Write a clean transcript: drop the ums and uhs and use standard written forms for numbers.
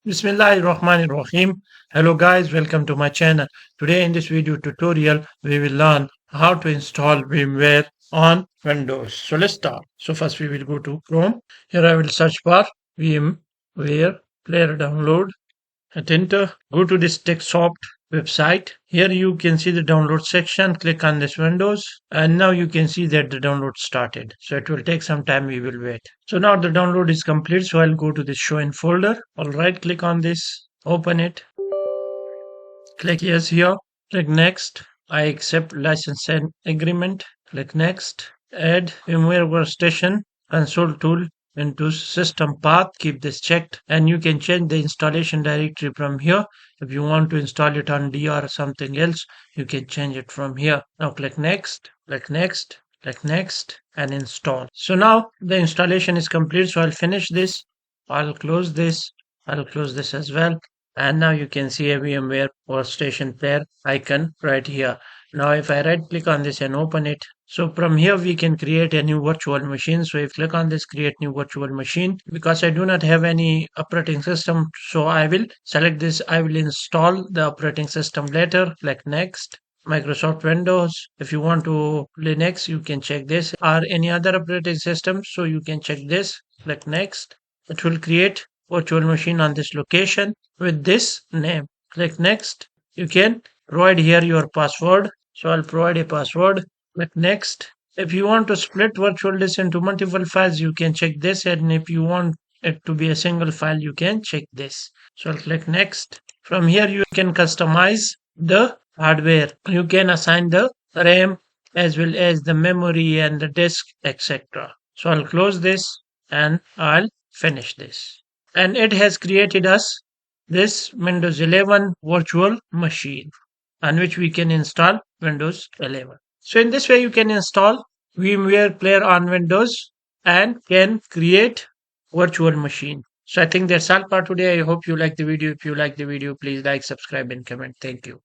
Bismillahirrahmanirrahim. Hello guys, welcome to my channel. Today in this video tutorial, we will learn how to install VMware on Windows. So let's start. So first we will go to Chrome. Here I will search for VMware Player Download. Hit enter. Go to this desktop website. Here you can see the download section. Click on this Windows and now you can see that the download started. So it will take some time. We will wait. So now the download is complete. So I'll go to this show in folder. All right, click on this. Open it. Click yes here. Click next. I accept license and agreement. Click next. Add VMware Workstation console tool into system path. Keep this checked and you can change the installation directory from here. If you want to install it on D or something else, you can change it from here. Now click next, click next, click next and install. So now the installation is complete. So I'll finish this. I'll close this. I'll close this as well. And now you can see a VMware Workstation player icon right here. Now if I right click on this and open it, so from here we can create a new virtual machine. So if click on this create new virtual machine, because I do not have any operating system, so I will select this. I will install the operating system later. Click next. Microsoft Windows. If you want to Linux, you can check this or any other operating system. So you can check this. Click next. It will create virtual machine on this location with this name. Click next. You can provide here your password. So I'll provide a password. Click next. If you want to split virtual disk into multiple files, you can check this. And if you want it to be a single file, you can check this. So I'll click next. From here, you can customize the hardware. You can assign the RAM as well as the memory and the disk, etc. So I'll close this and I'll finish this. And it has created us this Windows 11 virtual machine on which we can install Windows 11. So in this way you can install VMware Player on Windows and can create virtual machine. So I think that's all for today. I hope you like the video. If you like the video, please like, subscribe and comment. Thank you.